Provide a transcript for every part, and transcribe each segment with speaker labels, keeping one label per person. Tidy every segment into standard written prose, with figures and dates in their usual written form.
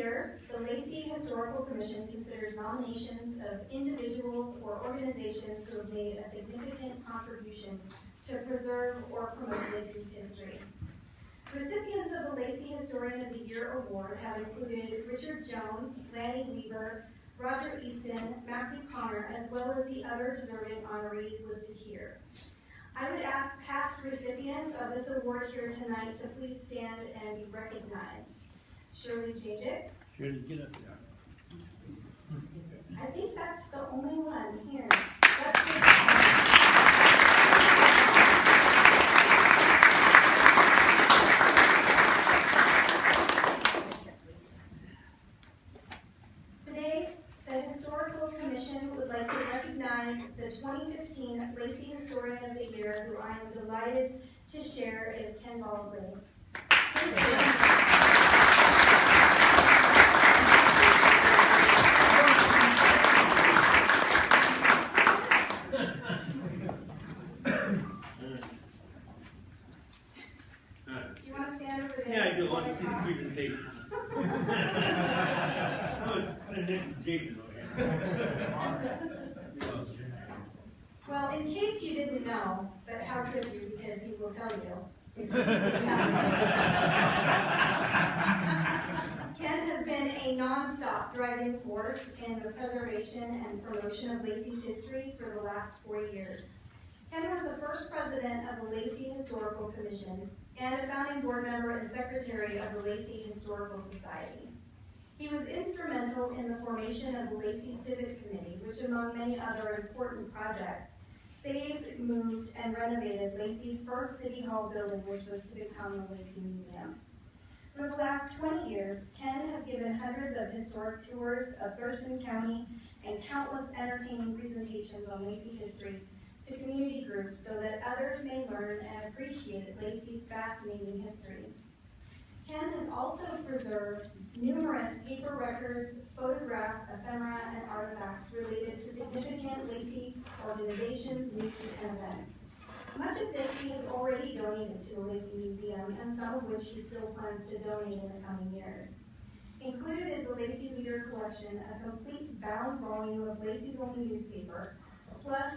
Speaker 1: year, the Lacey Historical Commission considers nominations of individuals or organizations who have made a significant contribution to preserve or promote Lacey's history. Recipients of the Lacey Historian of the Year Award have included Richard Jones, Lanny Weaver, Roger Easton, Matthew Connor, as well as the other deserving honorees listed here. I would ask past recipients of this award here tonight to please stand and be recognized. Shirley Jajic.
Speaker 2: Shirley, get up there.
Speaker 1: I think that's the only one here. Today, the Historical Commission would like to recognize the 2015 Lacey Historian of the Year, who I am delighted to share is Ken Balsley. Do you want to stand over there?
Speaker 2: Yeah, I do want to see the presentation.
Speaker 1: Well, in case you didn't know, but how could you, because he will tell you. Ken has been a non-stop driving force in the preservation and promotion of Lacey's history for the last 4 years. Ken was the first president of the Lacey Historical Commission and a founding board member and secretary of the Lacey Historical Society. He was instrumental in the formation of the Lacey Civic Committee, which among many other important projects, saved, moved, and renovated Lacey's first City Hall building, which was to become the Lacey Museum. For the last 20 years, Ken has given hundreds of historic tours of Thurston County and countless entertaining presentations on Lacey history to community groups so that others may learn and appreciate Lacey's fascinating history. Ken has also preserved numerous paper records, photographs, ephemera, and artifacts related to significant Lacey organizations, news, and events. Much of this he has already donated to the Lacey Museum, and some of which he still plans to donate in the coming years. Included is the Lacey Leader Collection, a complete bound volume of Lacey's only newspaper, plus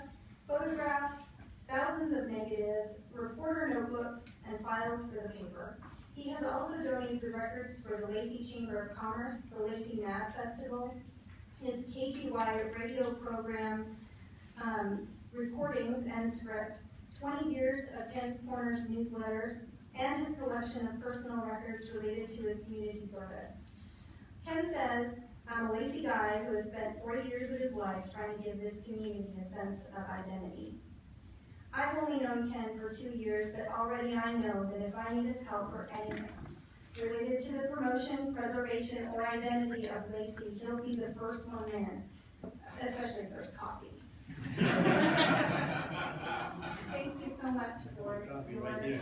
Speaker 1: photographs, thousands of negatives, reporter notebooks, and files for the paper. He has also donated the records for the Lacey Chamber of Commerce, the Lacey Mad Festival, his KGY radio program, recordings and scripts, 20 years of Ken's Corners newsletters, and his collection of personal records related to his community service. Ken says, "I'm a Lacey guy who has spent 40 years of his life trying to give this community a sense of identity." I've only known Ken for 2 years, but already I know that if I need his help for anything related to the promotion, preservation, or identity of Lacey, he'll be the first one there, especially if there's coffee. Thank you so much for
Speaker 2: Coffee
Speaker 1: your
Speaker 2: right there.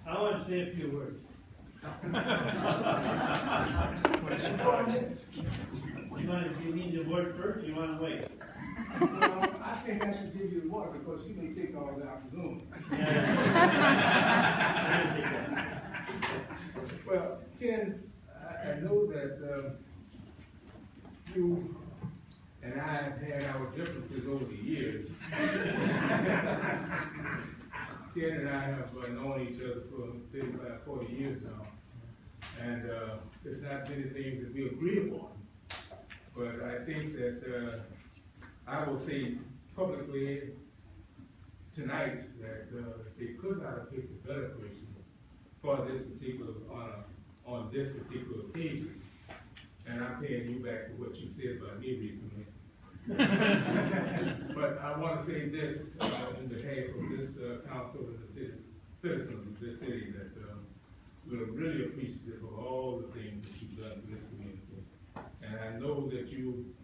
Speaker 2: I want to say a few words. You need the word first, or you want to wait?
Speaker 3: I think I should give you the word because you may take all the afternoon. Well, Ken, I know that you and I have had our differences over the years. Ken and I have known each other for 35, 40 years now. And there's not many things that we agree upon. But I think that I will say publicly tonight that they could not have picked a better person for this particular honor on this particular occasion. And I'm paying you back for what you said about me recently. But I want to say this in behalf of this council and the citizens of this city that we're really appreciative of all the things that you've done for this community. And I know that you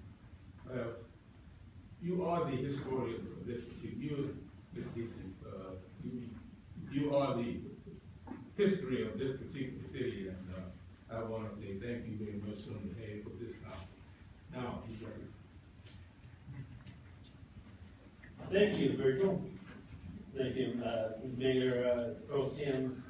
Speaker 3: are the historian for this particular, Ms. Lacey, you are the history of this particular city, and I want to say thank you very much on behalf of this conference. Now, you got it.
Speaker 2: Thank you, Virgil. Thank you, Mayor Pro Tem.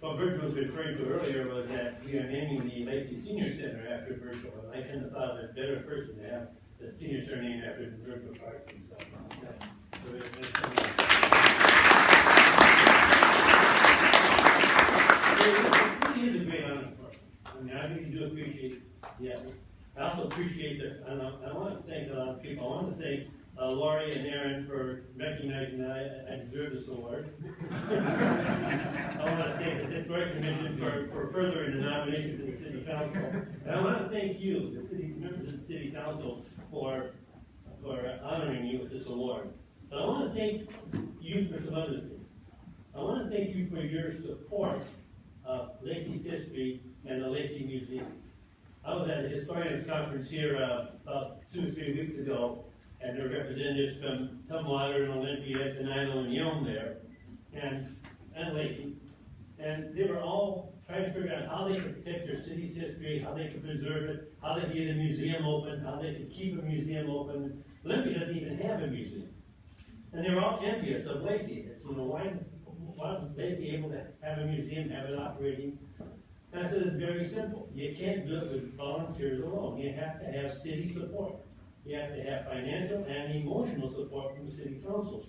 Speaker 2: What Virgil was referring to earlier was that we are naming the Lacey Senior Center after Virgil, and I couldn't have thought of a better person to have the senior center named after Virgil Carson. It really is a great honor for us. I mean, I really do appreciate the effort. I also appreciate that, I want to thank a lot of people. I want to thank Laurie and Aaron for recognizing that I deserve this award. I want to thank the Historic Commission for furthering the nomination to the City Council. And I want to thank you, the city members of the City Council, for honoring you with this award. But I want to thank you for some other things. I want to thank you for your support of Lacey's history and the Lacey Museum. I was at a historians conference here about 2 or 3 weeks ago, and there were representatives from Tumwater and Olympia, Tenino and Yom there, and Lacey. And they were all trying to figure out how they could protect their city's history, how they could preserve it, how they could get a museum open, how they could keep a museum open. Olympia doesn't even have a museum. And they were all envious of Lacey. It's, why was Lacey able to have a museum, have it operating? And I said, it's very simple. You can't do it with volunteers alone. You have to have city support. You have to have financial and emotional support from the city councils.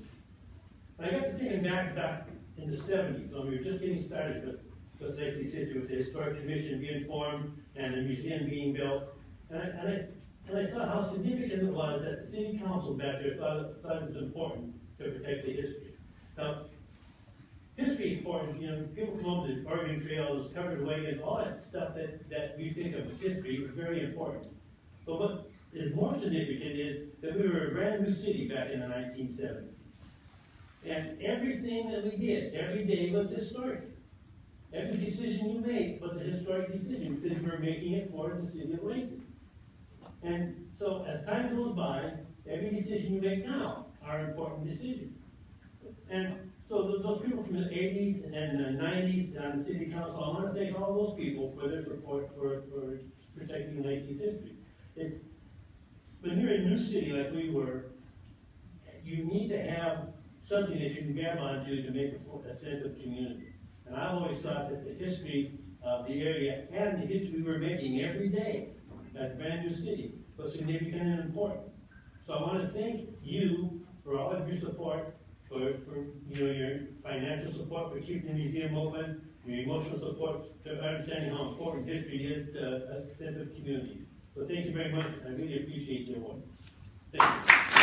Speaker 2: And I got to thinking back in the 70s, when we were just getting started with Lacey's history, with the Historic Commission being formed and the museum being built. And I thought how significant it was that the city council back there thought it was important to protect the history. Now, history is important, people come up with Oregon trails, covered wagons, all that stuff that we think of as history is very important. But what is more significant is that we were a brand new city back in the 1970s. And everything that we did, every day was historic. Every decision you made was a historic decision because we were making it for the city of Lacey. And so as time goes by, every decision you make now are important decisions. And so those people from the 80s and the 90s on the city council, I want to thank all those people for their support for protecting Lacey's history. When you're a new city like we were, you need to have something that you can grab onto to make a sense of community. And I've always thought that the history of the area and the history we were making every day as a brand new city was significant and important. So I want to thank you for all of your support, for your financial support for keeping the museum open, your emotional support for understanding how important history is to a sense of community. So thank you very much. I really appreciate your work. Thank you.